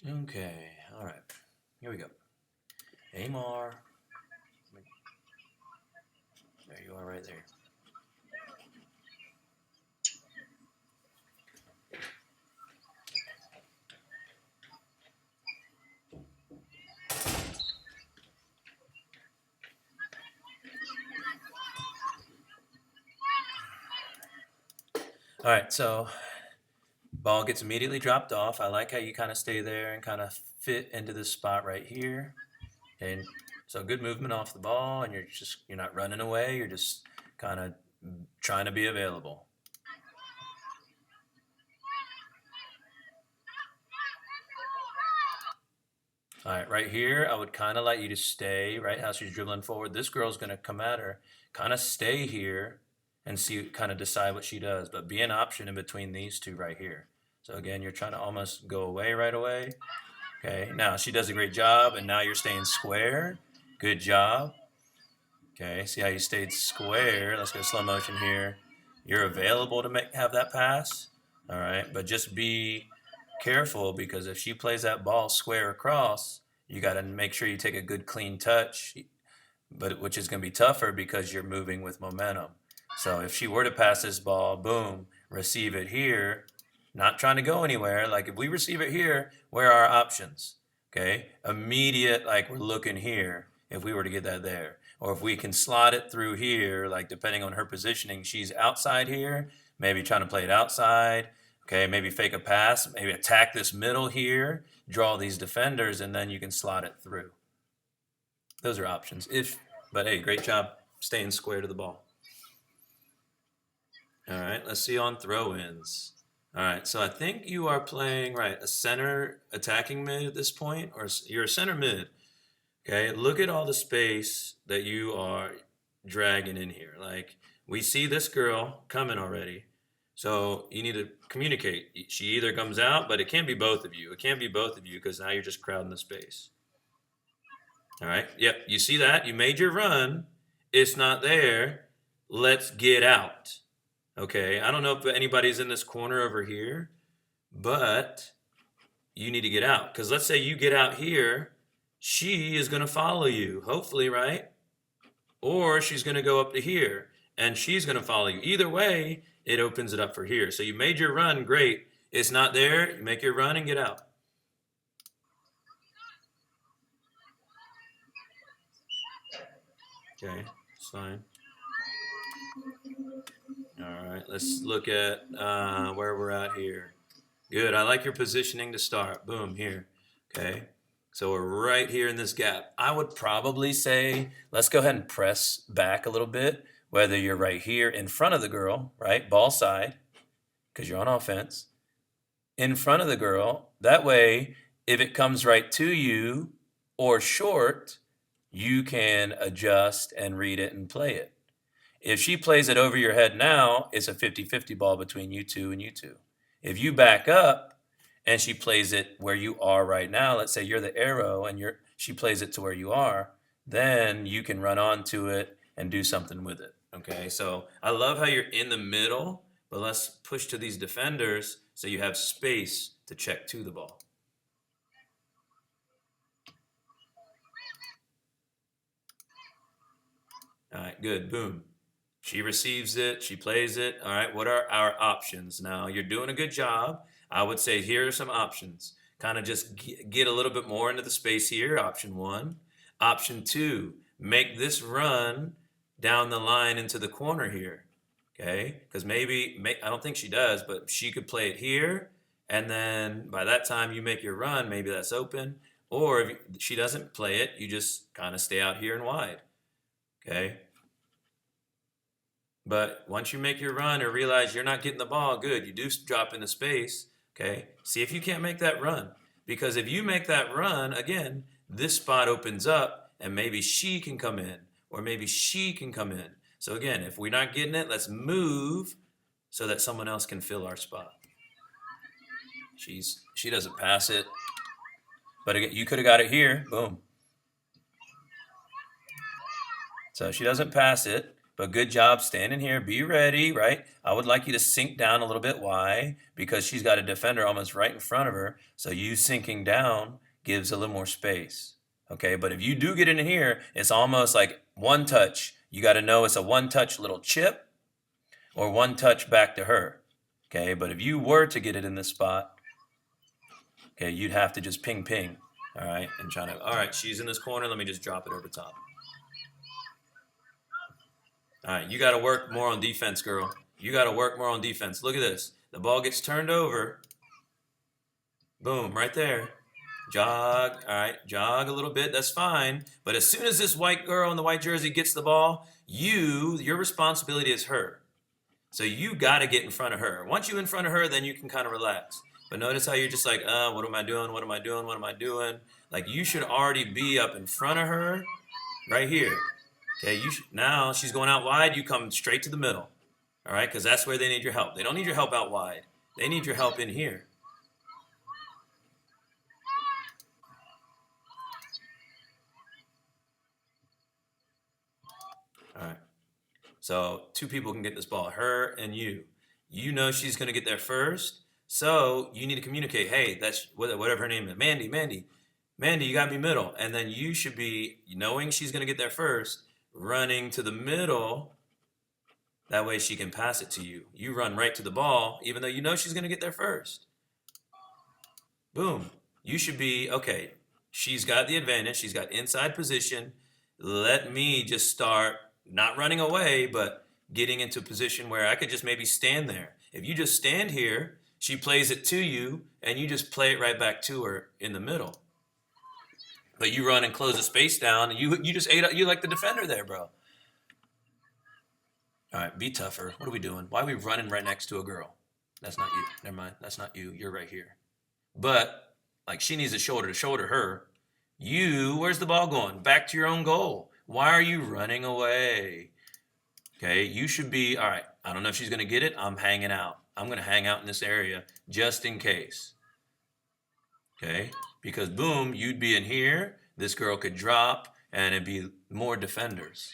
Okay, all right. Here we go. Amar. There you are right there. All right, so ball gets immediately dropped off. I like how you kind of stay there and kind of fit into this spot right here. And so good movement off the ball, and you're not running away. You're just kind of trying to be available. All right, right here, I would kind of like you to stay right how she's dribbling forward. This girl's going to come at her. Kind of stay here and see, kind of decide what she does, but be an option in between these two right here. So again, you're trying to almost go away right away. Okay, now she does a great job, and now you're staying square. Good job. Okay, see how you stayed square. Let's go slow motion here. You're available to have that pass. All right, but just be careful because if she plays that ball square across, you got to make sure you take a good clean touch, but which is going to be tougher because you're moving with momentum. So if she were to pass this ball, boom, receive it here, not trying to go anywhere. Like if we receive it here, where are our options? Okay, immediate, like we're looking here if we were to get that there. Or if we can slot it through here, like depending on her positioning, she's outside here, maybe trying to play it outside. Okay, maybe fake a pass, maybe attack this middle here, draw these defenders, and then you can slot it through. Those are options. But hey, great job staying square to the ball. All right, let's see on throw-ins. All right, so I think you are playing, right, a center attacking mid at this point, or you're a center mid. Okay, look at all the space that you are dragging in here. Like, we see this girl coming already. So you need to communicate. She either comes out, but it can't be both of you. It can't be both of you because now you're just crowding the space. All right. Yep. You see that? You made your run. It's not there. Let's get out. Okay. I don't know if anybody's in this corner over here, but you need to get out. Because let's say you get out here, she is going to follow you, hopefully, right? Or she's going to go up to here and she's going to follow you. Either way, it opens it up for here. So you made your run. Great. It's not there. You make your run and get out. Okay. It's fine. All right, let's look at where we're at here. Good, I like your positioning to start. Boom, here. Okay, so we're right here in this gap. I would probably say, let's go ahead and press back a little bit, whether you're right here in front of the girl, right, ball side, because you're on offense, in front of the girl. That way, if it comes right to you or short, you can adjust and read it and play it. If she plays it over your head now, it's a 50-50 ball between you two and you two. If you back up and she plays it where you are right now, let's say you're the arrow and she plays it to where you are, then you can run onto it and do something with it. Okay, so I love how you're in the middle, but let's push to these defenders so you have space to check to the ball. All right, good, boom. She receives it, she plays it. All right, what are our options? Now, you're doing a good job. I would say here are some options. Kind of just get a little bit more into the space here. Option one. Option two, make this run down the line into the corner here. Okay, because I don't think she does, but she could play it here. And then by that time you make your run, maybe that's open. Or if she doesn't play it, you just kind of stay out here and wide. Okay. But once you make your run or realize you're not getting the ball, good, you do drop into space. Okay, see if you can't make that run. Because if you make that run, again, this spot opens up and maybe she can come in or maybe she can come in. So again, if we're not getting it, let's move so that someone else can fill our spot. She doesn't pass it. But again, you could have got it here. Boom. So she doesn't pass it. But good job standing here. Be ready, right? I would like you to sink down a little bit. Why? Because she's got a defender almost right in front of her. So you sinking down gives a little more space. Okay, but if you do get in here, it's almost like one touch. You got to know it's a one touch little chip or one touch back to her. Okay, but if you were to get it in this spot, okay, you'd have to just ping ping. All right, and try to. All right, she's in this corner. Let me just drop it over top. All right, you got to work more on defense, girl. You got to work more on defense. Look at this. The ball gets turned over. Boom, right there. Jog. All right, jog a little bit. That's fine. But as soon as this white girl in the white jersey gets the ball, your responsibility is her. So you got to get in front of her. Once you're in front of her, then you can kind of relax. But notice how you're just like, what am I doing? What am I doing? What am I doing? Like you should already be up in front of her right here. Okay, now she's going out wide. You come straight to the middle. All right, because that's where they need your help. They don't need your help out wide. They need your help in here. All right. So two people can get this ball, her and you. You know she's going to get there first. So you need to communicate, hey, that's whatever her name is, Mandy, you got me middle. And then you should be, knowing she's going to get there first, running to the middle. That way she can pass it to you. You run right to the ball, even though you know she's going to get there first. Boom. You should be, okay, she's got the advantage. She's got inside position. Let me just start not running away, but getting into a position where I could just maybe stand there. If you just stand here, she plays it to you, and you just play it right back to her in the middle. But you run and close the space down, and you just ate up. You like the defender there, bro. All right, be tougher. What are we doing? Why are we running right next to a girl? That's not you. Never mind. That's not you. You're right here. But like she needs a shoulder to shoulder her. Where's the ball going? Back to your own goal. Why are you running away? Okay, you should be, all right, I don't know if she's going to get it. I'm hanging out. I'm going to hang out in this area just in case. Okay, because boom, you'd be in here. This girl could drop and it'd be more defenders.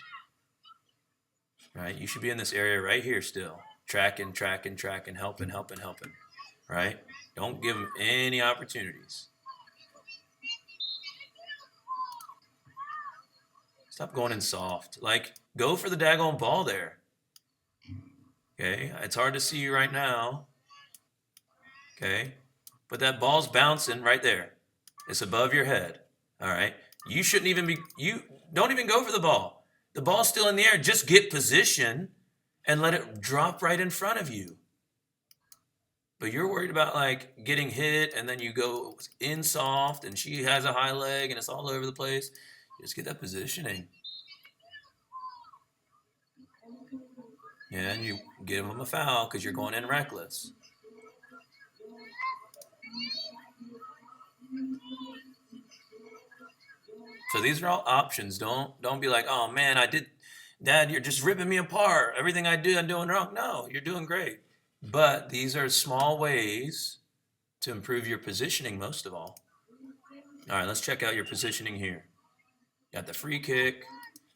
Right, you should be in this area right here still. Tracking, helping. Right? Don't give them any opportunities. Stop going in soft. Like, go for the daggone ball there. Okay, it's hard to see you right now. Okay, but that ball's bouncing right there. It's above your head. All right, you shouldn't even be, you don't even go for the ball. The ball's still in the air. Just get position and let it drop right in front of you. But you're worried about like getting hit and then you go in soft and she has a high leg and it's all over the place. Just get that positioning. Yeah, and you give them a foul because you're going in reckless. So these are all options. Don't be like, oh man, Dad, you're just ripping me apart. Everything I do, I'm doing wrong. No, you're doing great. But these are small ways to improve your positioning most of all. All right, let's check out your positioning here. Got the free kick.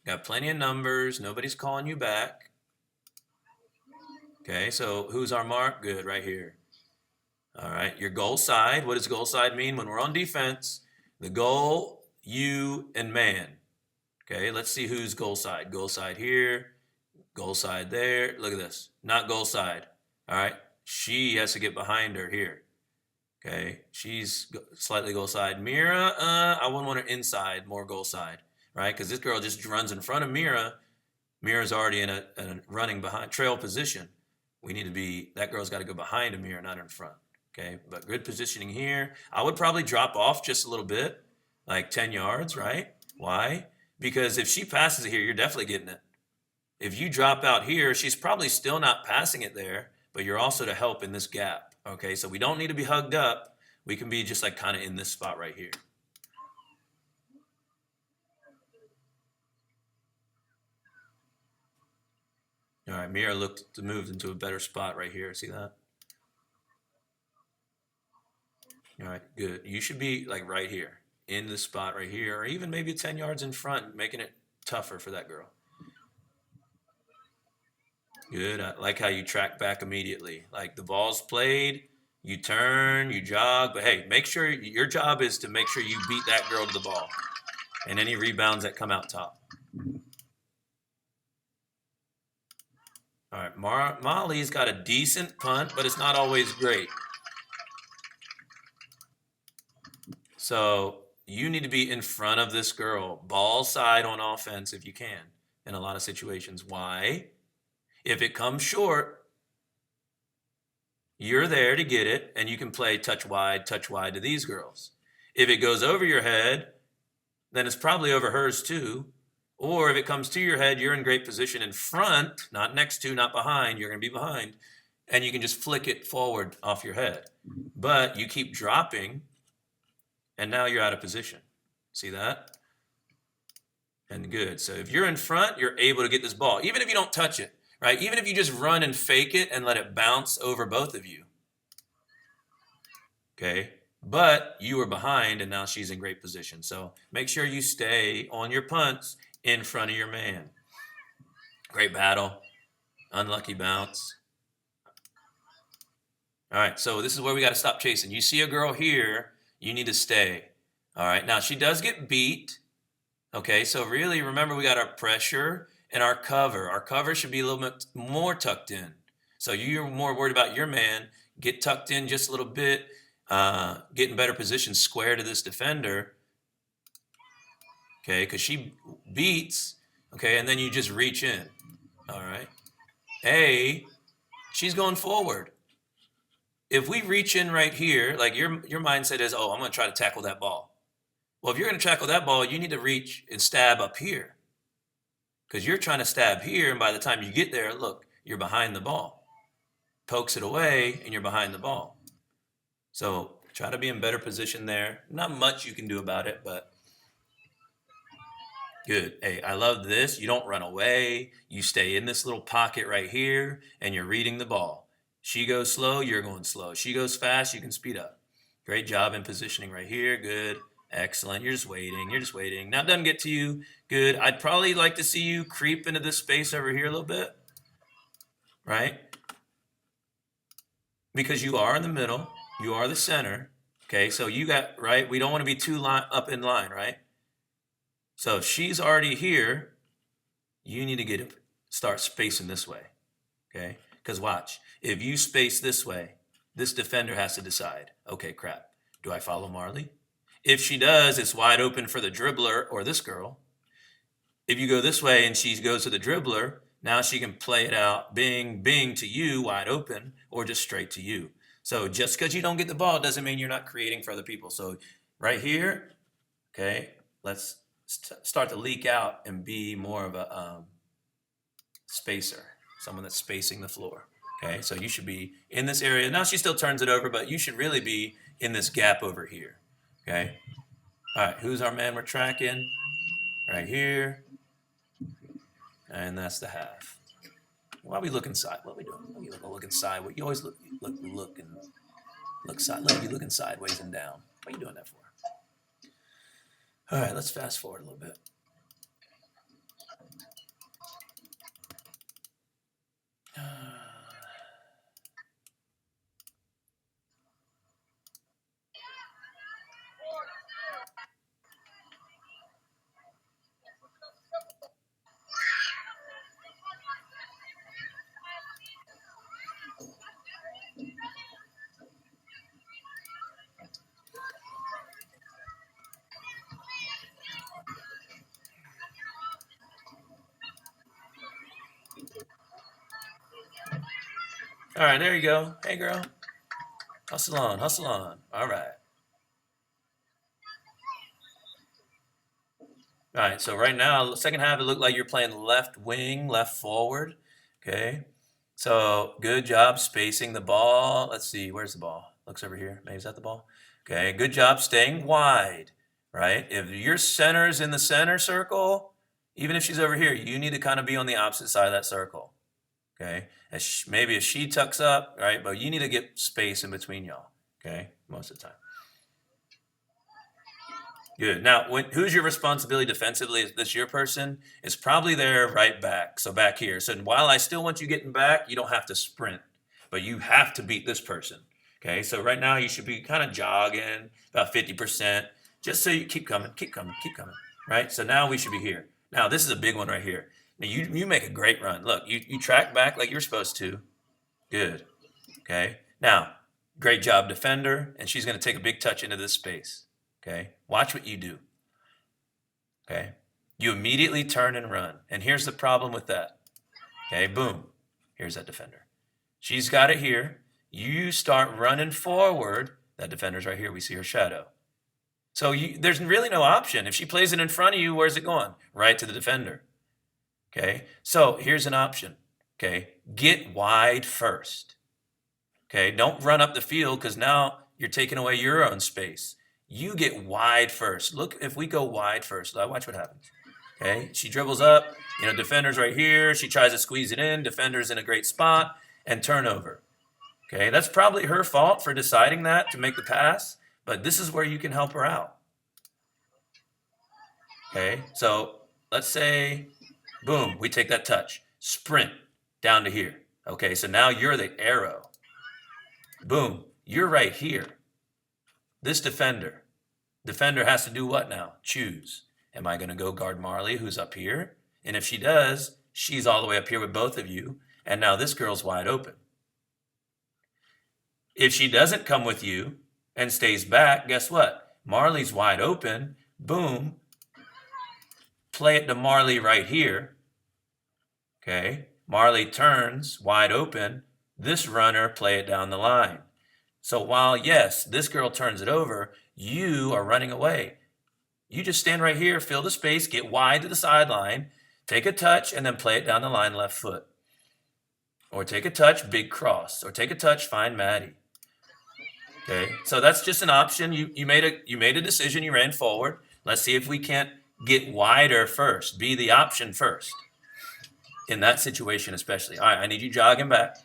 Got plenty of numbers. Nobody's calling you back. Okay, so who's our mark? Good, right here. All right, your goal side. What does goal side mean? When we're on defense, the goal, you, and man. Okay, let's see who's goal side. Goal side here, goal side there. Look at this, not goal side. All right, she has to get behind her here. Okay, she's slightly goal side. Mira, I wouldn't want her inside, more goal side, right? Because this girl just runs in front of Mira. Mira's already in a running behind trail position. We need to be, that girl's got to go behind Mira, not in front. Okay, but good positioning here. I would probably drop off just a little bit, like 10 yards, right? Why? Because if she passes it here, you're definitely getting it. If you drop out here, she's probably still not passing it there, but you're also to help in this gap. Okay, so we don't need to be hugged up. We can be just like kind of in this spot right here. All right, Mira looked to move into a better spot right here. See that? All right, good. You should be like right here, in this spot right here, or even maybe 10 yards in front, making it tougher for that girl. Good. I like how you track back immediately. Like the ball's played, you turn, you jog, but hey, make sure your job is to make sure you beat that girl to the ball and any rebounds that come out top. All right, Molly's got a decent punt, but it's not always great. So you need to be in front of this girl, ball side on offense if you can, in a lot of situations. Why? If it comes short, you're there to get it, and you can play touch wide to these girls. If it goes over your head, then it's probably over hers too. Or if it comes to your head, you're in great position in front, not next to, not behind. You're going to be behind, and you can just flick it forward off your head. But you keep dropping, and now you're out of position. See that? And good. So if you're in front, you're able to get this ball, even if you don't touch it, right? Even if you just run and fake it and let it bounce over both of you. Okay. But you were behind, and now she's in great position. So make sure you stay on your punts in front of your man. Great battle. Unlucky bounce. All right. So this is where we got to stop chasing. You see a girl here, you need to stay. All right. Now she does get beat. Okay. So really remember we got our pressure and our cover. Our cover should be a little bit more tucked in. So you're more worried about your man. Get tucked in just a little bit. Get in better position square to this defender. Okay. Because she beats. Okay. And then you just reach in. All right. She's going forward. If we reach in right here, like your mindset is, oh, I'm going to try to tackle that ball. Well, if you're going to tackle that ball, you need to reach and stab up here. Because you're trying to stab here, and by the time you get there, look, you're behind the ball. Pokes it away, and you're behind the ball. So try to be in better position there. Not much you can do about it, but good. Hey, I love this. You don't run away. You stay in this little pocket right here, and you're reading the ball. She goes slow, you're going slow. She goes fast, you can speed up. Great job in positioning right here. Good. Excellent. You're just waiting. You're just waiting. Now it doesn't get to you. Good. I'd probably like to see you creep into this space over here a little bit. Right? Because you are in the middle. You are the center. Okay, so you got, right? We don't want to be too up in line, right? So if she's already here, you need to start spacing this way. Okay? Because watch, if you space this way, this defender has to decide, okay, crap, do I follow Marley? If she does, it's wide open for the dribbler or this girl. If you go this way and she goes to the dribbler, now she can play it out, bing to you, wide open, or just straight to you. So just because you don't get the ball doesn't mean you're not creating for other people. So right here, okay, let's start to leak out and be more of a spacer, someone that's spacing the floor. Okay, so you should be in this area. Now she still turns it over, but you should really be in this gap over here. Okay, all right, who's our man we're tracking? Right here. And that's the half. Why are we looking side? What are we doing? Why are you looking sideways? You always look side. Look, you looking sideways and down. What are you doing that for? All right, let's fast forward a little bit. All right, there you go. Hey, girl. Hustle on, hustle on. All right. All right, so right now, second half, it looked like you're playing left wing, left forward. Okay. So good job spacing the ball. Let's see, where's the ball? Looks over here. Maybe is that the ball? Okay, good job staying wide, right? If your center's in the center circle, even if she's over here, you need to kind of be on the opposite side of that circle. Okay, maybe if she tucks up, right? But you need to get space in between y'all. Okay, most of the time. Good. Now, who's your responsibility defensively? Is this your person? It's probably there right back. So back here. So while I still want you getting back, you don't have to sprint, but you have to beat this person. Okay. So right now you should be kind of jogging about 50%, just so you keep coming, keep coming, keep coming. Right. So now we should be here. Now this is a big one right here. Now you make a great run. Look, you track back like you're supposed to. Good. Okay. Now, great job, defender. And she's going to take a big touch into this space. Okay. Watch what you do. Okay. You immediately turn and run. And here's the problem with that. Okay. Boom. Here's that defender. She's got it here. You start running forward. That defender's right here. We see her shadow. So there's really no option. If she plays it in front of you, where's it going? Right to the defender. Okay. So here's an option. Okay. Get wide first. Okay. Don't run up the field because now you're taking away your own space. You get wide first. Look, if we go wide first, watch what happens. Okay. She dribbles up. Defender's right here. She tries to squeeze it in. Defender's in a great spot and turnover. Okay. That's probably her fault for deciding that to make the pass, but this is where you can help her out. Okay. So let's say, boom, we take that touch. Sprint down to here. Okay. So now you're the arrow. Boom. You're right here. This defender has to do what now? Choose. Am I going to go guard Marley, who's up here? And if she does, she's all the way up here with both of you. And now this girl's wide open. If she doesn't come with you and stays back, guess what? Marley's wide open. Boom. Play it to Marley right here. Okay. Marley turns wide open. This runner, play it down the line. So while, yes, this girl turns it over, you are running away. You just stand right here, fill the space, get wide to the sideline, take a touch, and then play it down the line left foot. Or take a touch, big cross. Or take a touch, find Maddie. Okay, so that's just an option. You made a decision, you ran forward. Let's see if we can't get wider first, be the option first. In that situation especially. All right, I need you jogging back.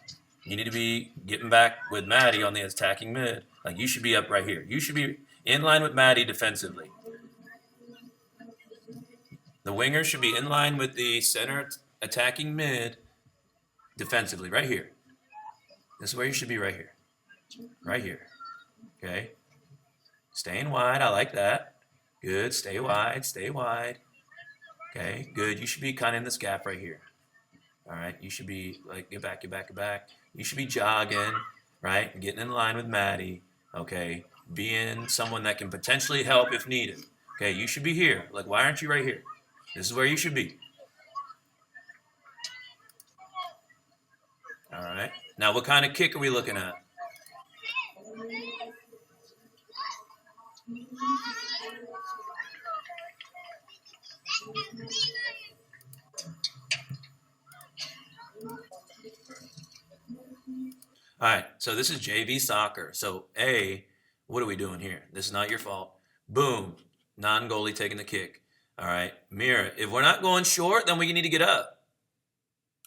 You need to be getting back with Maddie on the attacking mid. Like you should be up right here. You should be in line with Maddie defensively. The winger should be in line with the center attacking mid defensively, right here. This is where you should be right here. Right here. Okay. Staying wide. I like that. Good. Stay wide. Stay wide. Okay. Good. You should be kind of in this gap right here. All right. You should be like, get back, get back, get back. You should be jogging, right? Getting in line with Maddie. Okay. Being someone that can potentially help if needed. Okay. You should be here. Like, why aren't you right here? This is where you should be. All right. Now, what kind of kick are we looking at? All right, so this is JV soccer. So what are we doing here? This is not your fault. Boom, non-goalie taking the kick. All right, Mira, if we're not going short, then we need to get up,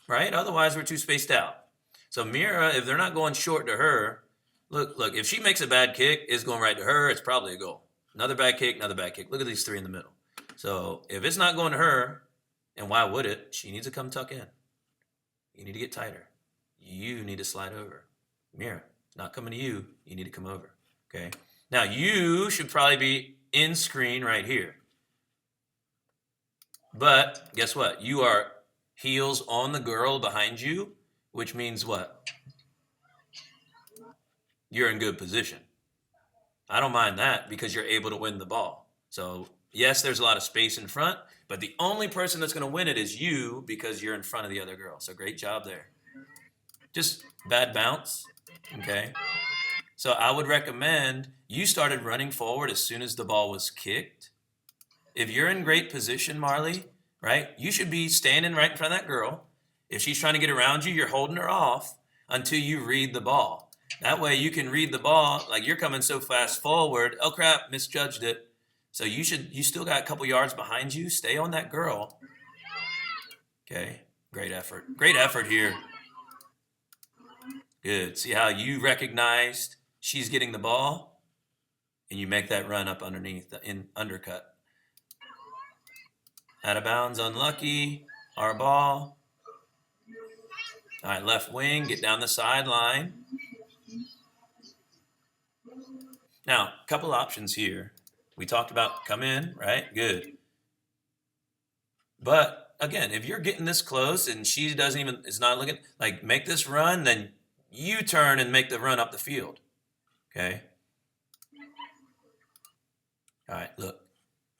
right? Otherwise, we're too spaced out. So Mira, if they're not going short to her, look, if she makes a bad kick, it's going right to her, it's probably a goal. Another bad kick, another bad kick. Look at these three in the middle. So if it's not going to her, and why would it? She needs to come tuck in. You need to get tighter. You need to slide over. Mira, it's not coming to you. You need to come over. Okay. Now you should probably be in screen right here. But guess what? You are heels on the girl behind you, which means what? You're in good position. I don't mind that because you're able to win the ball. So yes, there's a lot of space in front, but the only person that's going to win it is you because you're in front of the other girl. So great job there. Just bad bounce. Okay. So I would recommend you started running forward as soon as the ball was kicked. If you're in great position, Marley, right, you should be standing right in front of that girl. If she's trying to get around you, you're holding her off until you read the ball. That way you can read the ball. Like you're coming so fast forward. Oh crap, misjudged it. So you still got a couple yards behind you. Stay on that girl. Okay. Great effort. Great effort here. Good. See how you recognized she's getting the ball and you make that run up underneath the undercut. Out of bounds, unlucky. Our ball. All right, left wing, get down the sideline. Now, a couple options here. We talked about come in, right? Good. But again, if you're getting this close and she doesn't even, is not looking, like make this run, then you turn and make the run up the field. Okay. All right, look.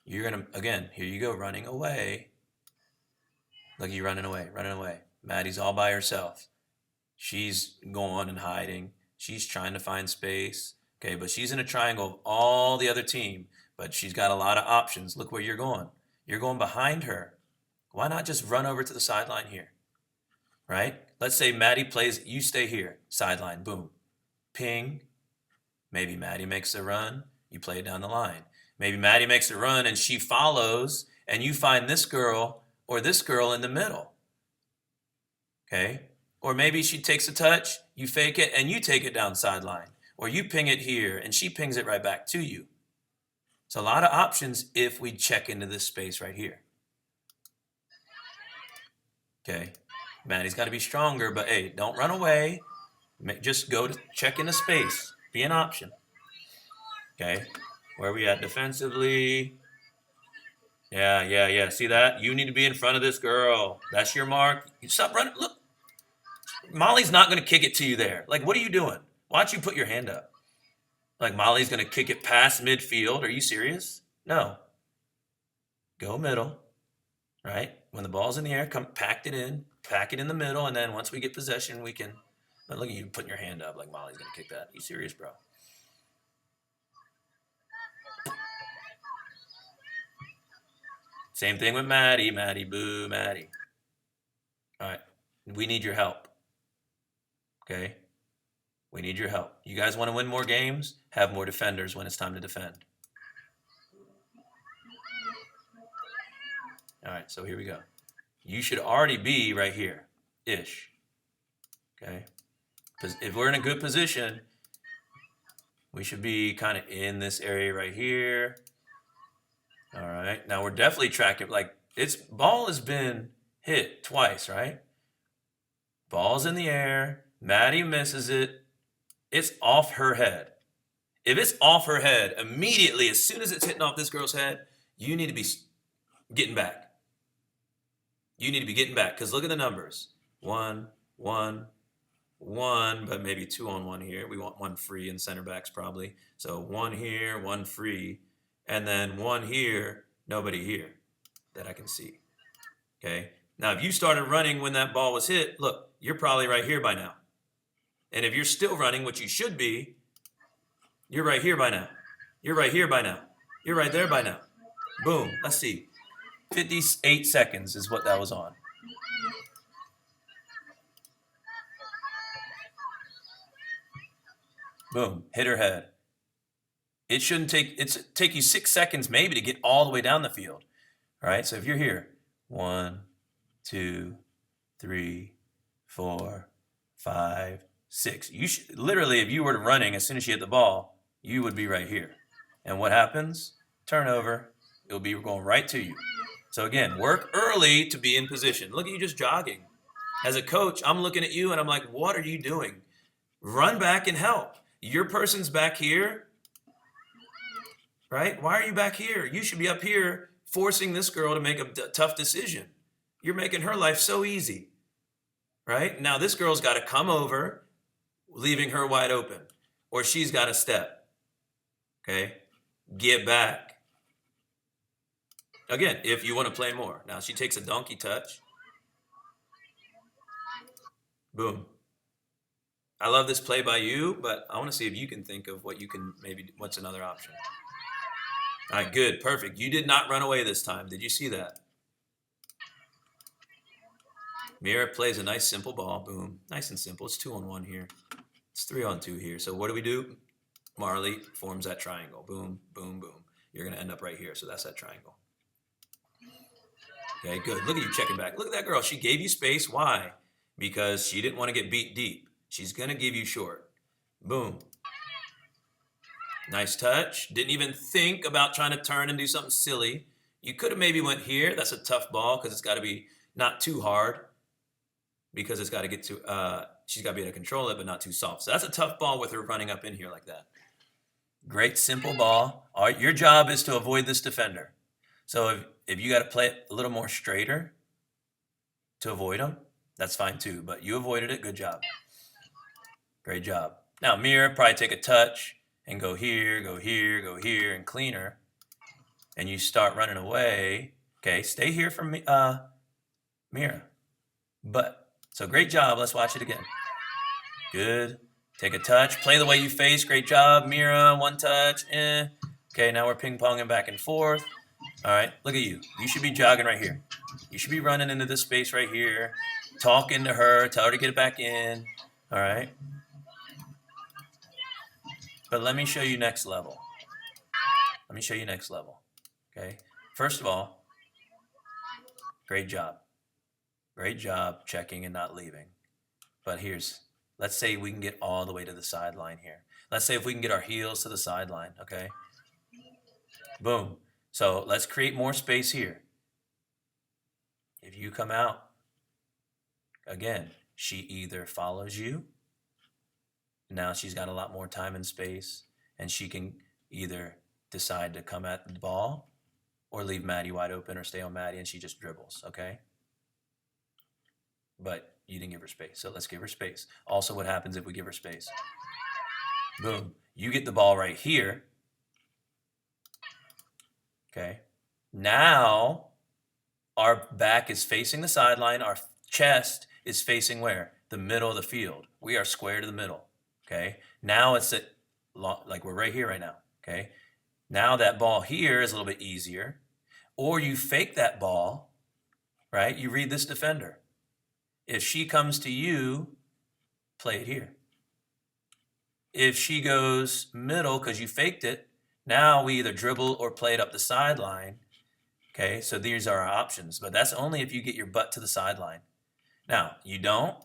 You're going to, again, here you go, running away. Look, you running away, running away. Maddie's all by herself. She's going and hiding. She's trying to find space. Okay, but she's in a triangle of all the other team, but she's got a lot of options. Look where you're going. You're going behind her. Why not just run over to the sideline here? Right? Let's say Maddie plays, you stay here. Sideline, boom. Ping. Maybe Maddie makes a run. You play it down the line. Maybe Maddie makes a run and she follows and you find this girl or this girl in the middle. Okay? Or maybe she takes a touch, you fake it, and you take it down sideline. Or you ping it here, and she pings it right back to you. It's a lot of options if we check into this space right here. Okay? Maddie's got to be stronger, but hey, don't run away. Just go to check into space. Be an option. Okay? Where are we at defensively? Yeah. See that? You need to be in front of this girl. That's your mark. You stop running. Look. Molly's not going to kick it to you there. Like, what are you doing? Why don't you put your hand up? Like, Molly's going to kick it past midfield. Are you serious? No. Go middle, right? When the ball's in the air, come pack it in the middle, and then once we get possession, we can. But look at you putting your hand up like Molly's going to kick that. Are you serious, bro? Same thing with Maddie. Maddie, boo, Maddie. All right. We need your help. Okay? We need your help. You guys want to win more games? Have more defenders when it's time to defend. All right, so here we go. You should already be right here, ish. Okay? Because if we're in a good position, we should be kind of in this area right here. All right. Now we're definitely tracking, like, its ball has been hit twice, right? Ball's in the air. Maddie misses it. It's off her head. If it's off her head, immediately, as soon as it's hitting off this girl's head, you need to be getting back. You need to be getting back, because look at the numbers. 1, 1, 1, but maybe 2 on 1 here. We want 1 free in center backs probably. So 1 here, 1 free, and then 1 here, nobody here that I can see. Okay? Now, if you started running when that ball was hit, look, you're probably right here by now. And if you're still running, which you should be, you're right here by now. You're right here by now. You're right there by now. Boom. Let's see. 58 seconds is what that was on. Boom. Hit her head. It shouldn't take you 6 seconds maybe to get all the way down the field. All right. So if you're here, 1, 2, 3, 4, 5, 6. You should literally, if you were running as soon as you hit the ball, you would be right here. And what happens? Turnover. It'll be going right to you. So again, work early to be in position. Look at you just jogging. As a coach, I'm looking at you and I'm like, what are you doing? Run back and help. Your person's back here, right? Why are you back here? You should be up here forcing this girl to make a tough decision. You're making her life so easy, right? Now this girl's got to come over, leaving her wide open, or she's got to step, okay? Get back. Again, if you want to play more. Now she takes a donkey touch. Boom. I love this play by you, but I want to see if you can think of what you can what's another option. All right, good, perfect. You did not run away this time. Did you see that? Mira plays a nice simple ball. Boom. Nice and simple. It's 2 on 1 here. It's 3 on 2 here. So what do? Marley forms that triangle. Boom, boom, boom. You're going to end up right here. So that's that triangle. Okay, good. Look at you checking back. Look at that girl. She gave you space. Why? Because she didn't want to get beat deep. She's going to give you short. Boom. Nice touch. Didn't even think about trying to turn and do something silly. You could have maybe went here. That's a tough ball because it's got to be not too hard because it's got to get to, she's got to be able to control it, but not too soft. So that's a tough ball with her running up in here like that. Great simple ball. All right, your job is to avoid this defender. So if you got to play it a little more straighter to avoid him, that's fine too. But you avoided it. Good job. Great job. Now, Mira, probably take a touch and go here, go here, go here, and cleaner. And you start running away. Okay, stay here from Mira. But, so great job. Let's watch it again. Good. Take a touch. Play the way you face. Great job. Mira, one touch. Okay, now we're ping-ponging back and forth. All right, look at you. You should be jogging right here. You should be running into this space right here. Talking to her. Tell her to get it back in. All right. But let me show you next level. Let me show you next level. Okay. First of all, great job. Great job checking and not leaving. But let's say we can get all the way to the sideline here. Let's say if we can get our heels to the sideline, okay? Boom. So let's create more space here. If you come out, again, she either follows you, now she's got a lot more time and space, and she can either decide to come at the ball or leave Maddie wide open or stay on Maddie and she just dribbles, okay? But you didn't give her space, so let's give her space. Also, what happens if we give her space? Boom. You get the ball right here. Okay. Now, our back is facing the sideline. Our chest is facing where? The middle of the field. We are square to the middle. Okay. Now it's like we're right here right now. Okay. Now that ball here is a little bit easier. Or you fake that ball, right? You read this defender. If she comes to you, play it here. If she goes middle because you faked it, now we either dribble or play it up the sideline. Okay, so these are our options, but that's only if you get your butt to the sideline. Now, you don't,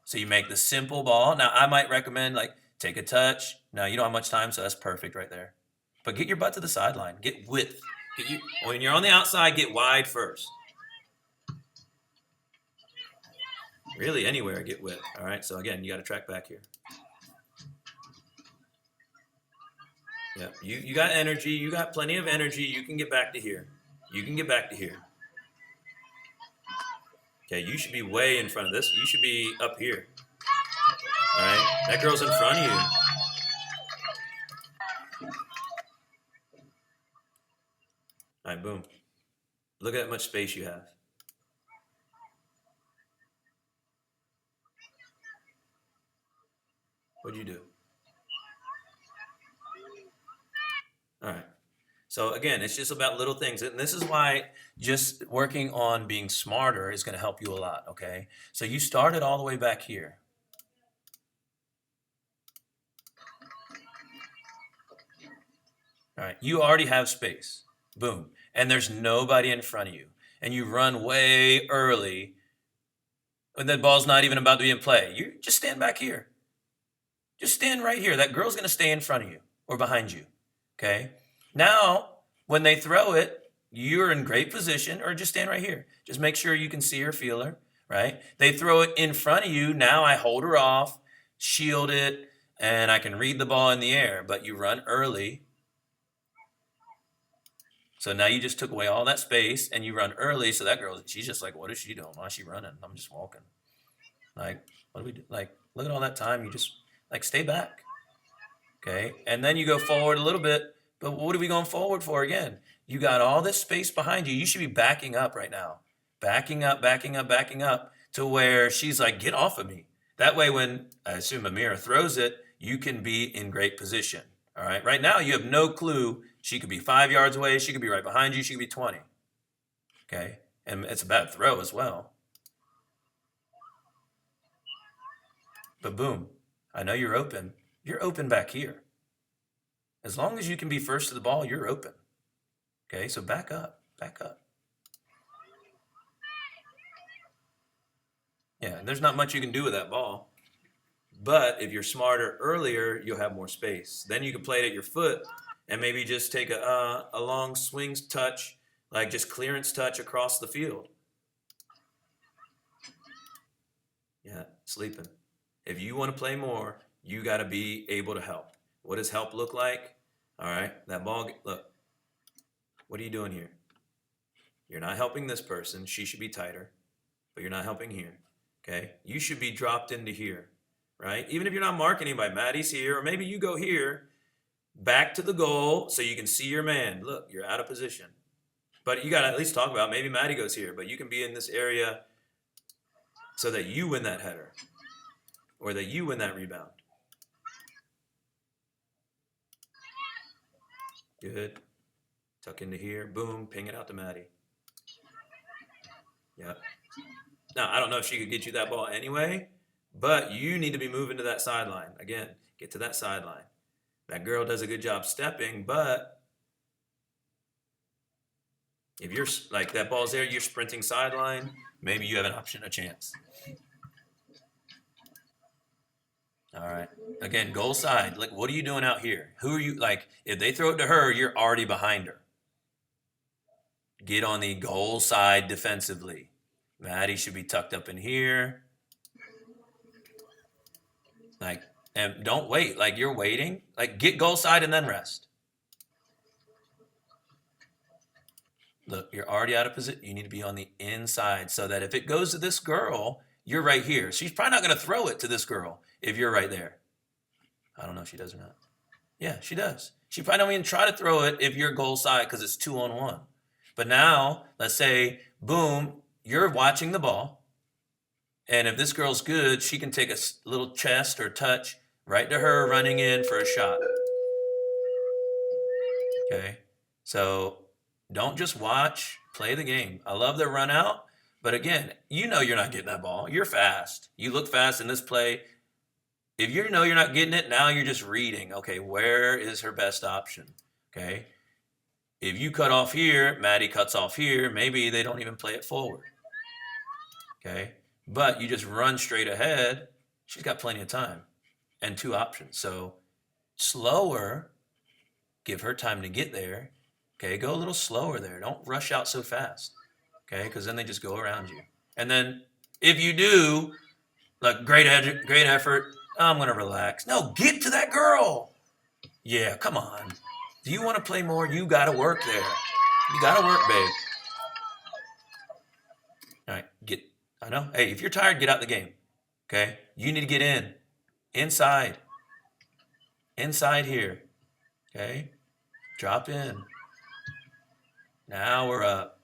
so you make the simple ball. Now, I might recommend like take a touch. Now, you don't have much time, so that's perfect right there. But get your butt to the sideline. Get width. When you're on the outside, get wide first. Really, anywhere, get width. All right, so again, you got to track back here. Yeah, you got energy. You got plenty of energy. You can get back to here. You can get back to here. Okay, you should be way in front of this. You should be up here. All right, that girl's in front of you. All right, boom. Look at how much space you have. What'd you do? All right. So again, it's just about little things. And this is why just working on being smarter is going to help you a lot, okay? So you started all the way back here. All right, you already have space. Boom. And there's nobody in front of you. And you run way early when the ball's not even about to be in play. You just stand back here. Just stand right here. That girl's going to stay in front of you or behind you, okay? Now, when they throw it, you're in great position, or just stand right here. Just make sure you can see her, feel her, right? They throw it in front of you. Now I hold her off, shield it, and I can read the ball in the air, but you run early. So now you just took away all that space and you run early. So that girl, she's just like, what is she doing? Why is she running? I'm just walking. Like, what do we do? Like, look at all that time. You just, like, stay back. Okay. And then you go forward a little bit. But what are we going forward for again? You got all this space behind you. You should be backing up right now. Backing up, backing up, backing up to where she's like, get off of me. That way, when I assume Amira throws it, you can be in great position. All right. Right now, you have no clue. She could be 5 yards away. She could be right behind you. She could be 20. Okay. And it's a bad throw as well. But boom, I know you're open. You're open back here. As long as you can be first to the ball, you're open. Okay, so back up, back up. Yeah, there's not much you can do with that ball. But if you're smarter earlier, you'll have more space. Then you can play it at your foot and maybe just take a long swing touch, like just clearance touch across the field. Yeah, sleeping. If you want to play more, you got to be able to help. What does help look like? All right, that ball, look, what are you doing here? You're not helping this person. She should be tighter, but you're not helping here. Okay, you should be dropped into here, right? Even if you're not marking anybody, Maddie's here, or maybe you go here, back to the goal so you can see your man. Look, you're out of position. But you got to at least talk about maybe Maddie goes here, but you can be in this area so that you win that header or that you win that rebound. Good. Tuck into here. Boom. Ping it out to Maddie. Yep. Now, I don't know if she could get you that ball anyway, but you need to be moving to that sideline. Again, get to that sideline. That girl does a good job stepping, but if you're like that ball's there, you're sprinting sideline, maybe you have an option, a chance. All right. Again, goal side. Like, what are you doing out here? Who are you? Like, if they throw it to her, you're already behind her. Get on the goal side defensively. Maddie should be tucked up in here. Like, and don't wait. Like, you're waiting. Like, get goal side and then rest. Look, you're already out of position. You need to be on the inside so that if it goes to this girl, you're right here. She's probably not going to throw it to this girl if you're right there. I don't know if she does or not. Yeah, she does. She probably don't even try to throw it if you're goal side because it's 2-on-1. But now, let's say, boom, you're watching the ball. And if this girl's good, she can take a little chest or touch right to her running in for a shot. Okay? So don't just watch, play the game. I love the run out, but again, you know you're not getting that ball. You're fast. You look fast in this play. If you know you're not getting it, now you're just reading. Okay, where is her best option? Okay? If you cut off here, Maddie cuts off here, maybe they don't even play it forward. Okay? But you just run straight ahead, she's got plenty of time and two options. So slower, give her time to get there. Okay, go a little slower there. Don't rush out so fast. Okay, because then they just go around you. And then if you do, like great effort, I'm gonna relax. No, get to that girl. Yeah, come on. Do you want to play more? You gotta work there. You gotta work, babe. All right, I know. Hey, if you're tired, get out the game. Okay? You need to get in. Inside. Inside here. Okay? Drop in. Now we're up.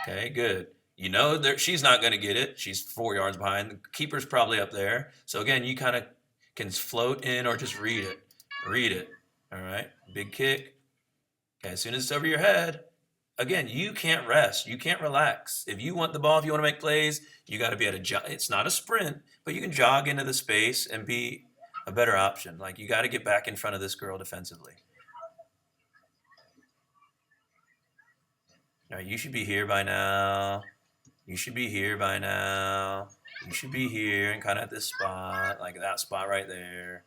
Okay, good. You know she's not going to get it. She's 4 yards behind. The keeper's probably up there. So again, you kind of can float in or just read it. Read it. All right? Big kick. Okay, as soon as it's over your head, again, you can't rest. You can't relax. If you want the ball, if you want to make plays, you got to be able to jog. It's not a sprint, but you can jog into the space and be a better option. Like, you got to get back in front of this girl defensively. All right, you should be here by now. You should be here by now. You should be here and kind of at this spot, like that spot right there.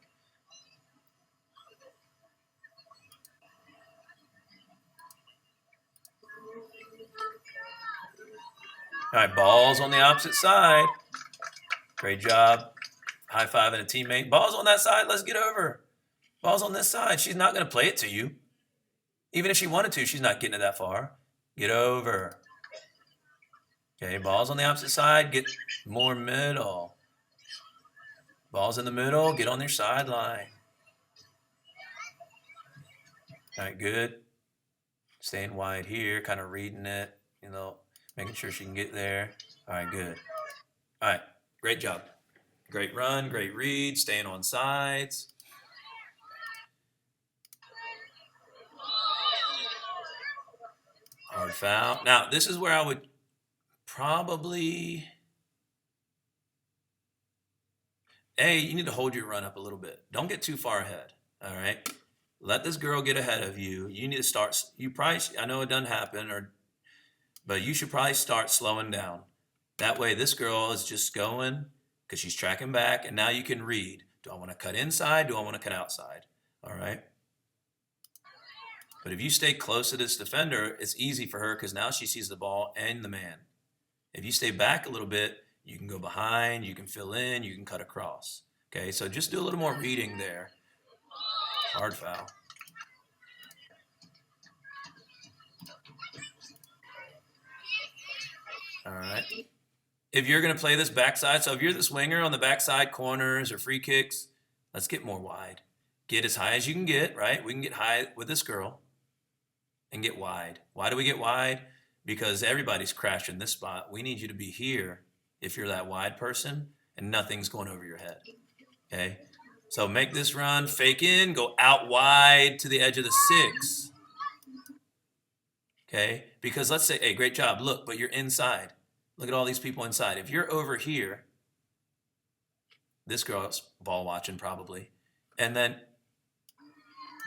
All right, ball's on the opposite side. Great job. High fiving a teammate. Ball's on that side. Let's get over. Ball's on this side. She's not going to play it to you. Even if she wanted to, she's not getting it that far. Get over. Okay, ball's on the opposite side. Get more middle. Ball's in the middle. Get on their sideline. All right, good. Staying wide here, kind of reading it, making sure she can get there. All right, good. All right, great job. Great run, great read, staying on sides. Hard foul. Now, this is where I would probably... you need to hold your run up a little bit. Don't get too far ahead, all right? Let this girl get ahead of you. You need to start... I know it doesn't happen, but you should probably start slowing down. That way, this girl is just going, because she's tracking back, and now you can read. Do I want to cut inside? Do I want to cut outside? All right. But if you stay close to this defender, it's easy for her because now she sees the ball and the man. If you stay back a little bit, you can go behind, you can fill in, you can cut across. Okay, so just do a little more reading there. Hard foul. All right. If you're going to play this backside, so if you're the swinger on the backside corners or free kicks, let's get more wide. Get as high as you can get, right? We can get high with this girl and get wide. Why do we get wide? Because everybody's crashing this spot. We need you to be here if you're that wide person and nothing's going over your head. Okay? So make this run, fake in, go out wide to the edge of the 6. Okay? Because let's say, hey, great job. Look, but you're inside. Look at all these people inside. If you're over here, this girl's ball watching probably, and then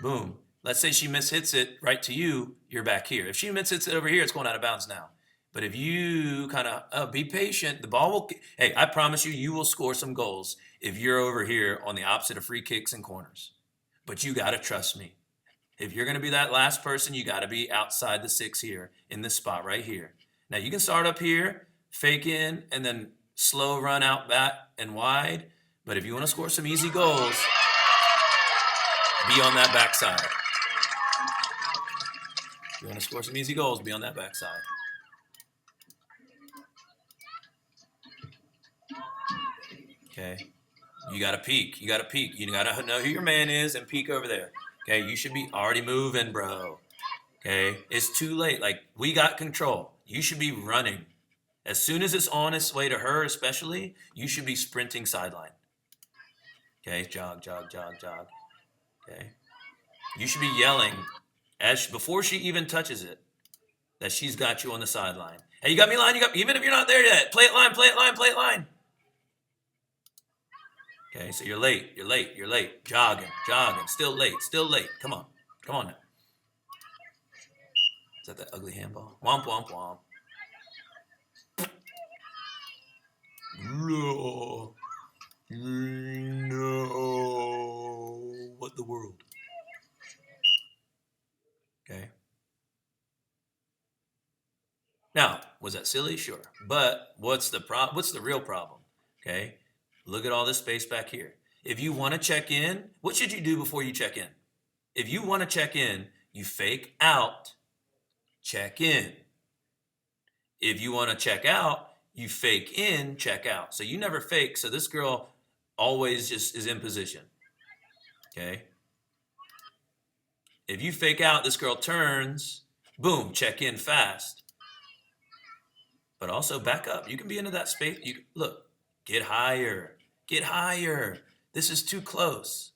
boom. Let's say she mishits it right to you, you're back here. If she mishits it over here, it's going out of bounds now. But if you kind of be patient, the ball will, hey, I promise you, you will score some goals if you're over here on the opposite of free kicks and corners. But you got to trust me. If you're going to be that last person, you got to be outside the 6 here in this spot right here. Now you can start up here, fake in, and then slow run out back and wide. But if you want to score some easy goals, be on that backside. If you want to score some easy goals, be on that backside. Okay. You got to peek. You got to peek. You got to know who your man is and peek over there. Okay. You should be already moving, bro. Okay. It's too late. Like, we got control. You should be running. As soon as it's on its way to her, especially, you should be sprinting sideline. Okay. Jog, jog, jog, jog. Okay. You should be yelling before she even touches it that she's got you on the sideline. Hey, you got me line. Even if you're not there yet, play it line, play it line, play it line. Okay, so you're late. Jogging. Still late. Come on now. Is that ugly handball? Womp, womp, womp. No. What the world? Okay. Now, was that silly? Sure. But what's the real problem? Okay. Look at all this space back here. If you want to check in, what should you do before you check in? If you want to check in, you fake out, check in. If you want to check out, you fake in, check out. So you never fake. So this girl always just is in position. Okay. If you fake out, this girl turns, boom, check in fast. But also back up. You can be into that space. Look, get higher. Get higher. This is too close.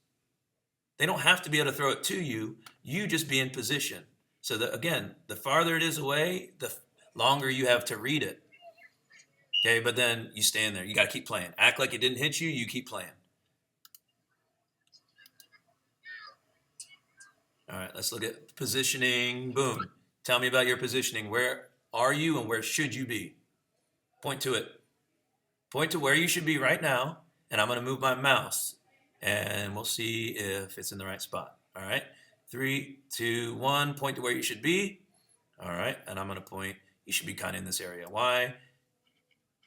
They don't have to be able to throw it to you. You just be in position. So that, again, the farther it is away, the longer you have to read it. Okay, but then you stand there. You got to keep playing. Act like it didn't hit you. You keep playing. All right, let's look at positioning. Boom. Tell me about your positioning. Where are you and where should you be? Point to it. Point to where you should be right now, and I'm going to move my mouse, and we'll see if it's in the right spot. All right, 3, 2, 1. Point to where you should be. All right, and I'm going to point. You should be kind of in this area. Why?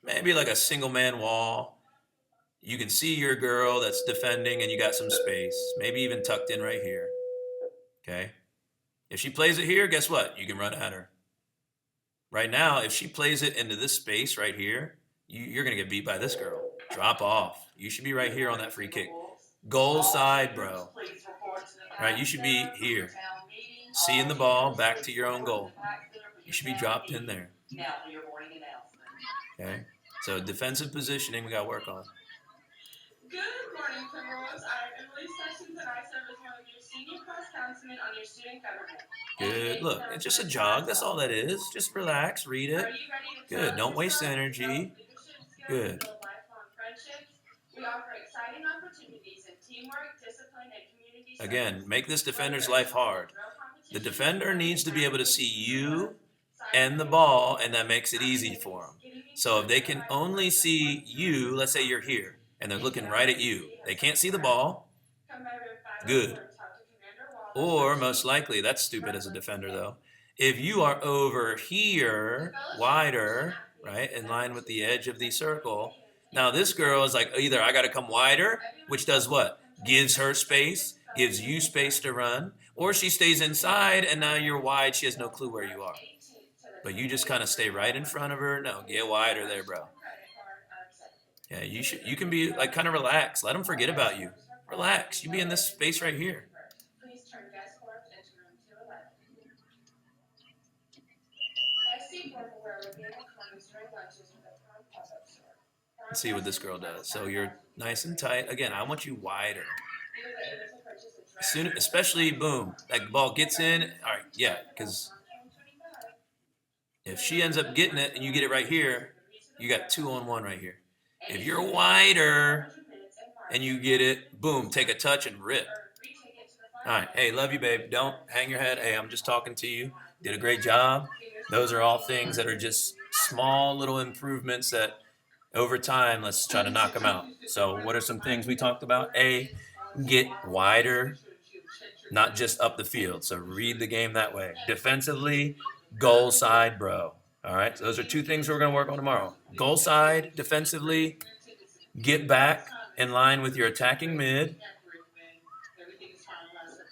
Maybe like a single man wall. You can see your girl that's defending, and you got some space. Maybe even tucked in right here. Okay. If she plays it here, guess what? You can run at her. Right now, if she plays it into this space right here, you're going to get beat by this girl. Drop off. You should be right here on that free kick. Goal side, bro. Right, you should be here. Seeing the ball back to your own goal. You should be dropped in there. Okay. So defensive positioning we got to work on. Good morning, Timberwolves. I'm Emily Sessions, and I serve as one of your senior class councilmen on your student government. Good. Look, it's just a jog. That's all that is. Just relax, read it. Good. Don't waste energy. Good. We offer exciting opportunities in teamwork, discipline, and community service. Again, make this defender's life hard. The defender needs to be able to see you and the ball, and that makes it easy for them. So if they can only see you, let's say you're here, and they're looking right at you, they can't see the ball, good. Or most likely, that's stupid as a defender though. If you are over here, wider, right, in line with the edge of the circle, now this girl is like, either I got to come wider, which does what? Gives her space, gives you space to run, or she stays inside and now you're wide. She has no clue where you are. But you just kind of stay right in front of her. No, get wider there, bro. Yeah, you should. You can be like kind of relax. Let them forget about you. Relax. You be in this space right here. Please turn desk clerk into room 211. SC board will wear organic condoms during lunches with a prom pop-up store. Let's see what this girl does. So you're nice and tight. Again, I want you wider. Soon, especially boom, that ball gets in. All right, yeah, because if she ends up getting it and you get it right here, you got 2-on-1 right here. If you're wider and you get it, boom, take a touch and rip. All right, hey, love you, babe. Don't hang your head. Hey, I'm just talking to you. Did a great job. Those are all things that are just small little improvements that over time, let's try to knock them out. So what are some things we talked about? A, get wider, not just up the field. So read the game that way. Defensively, goal side, bro. All right, so those are two things we're going to work on tomorrow. Goal side, defensively, get back in line with your attacking mid,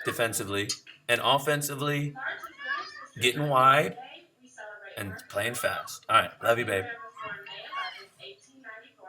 defensively, and offensively, getting wide and playing fast. All right, love you, babe.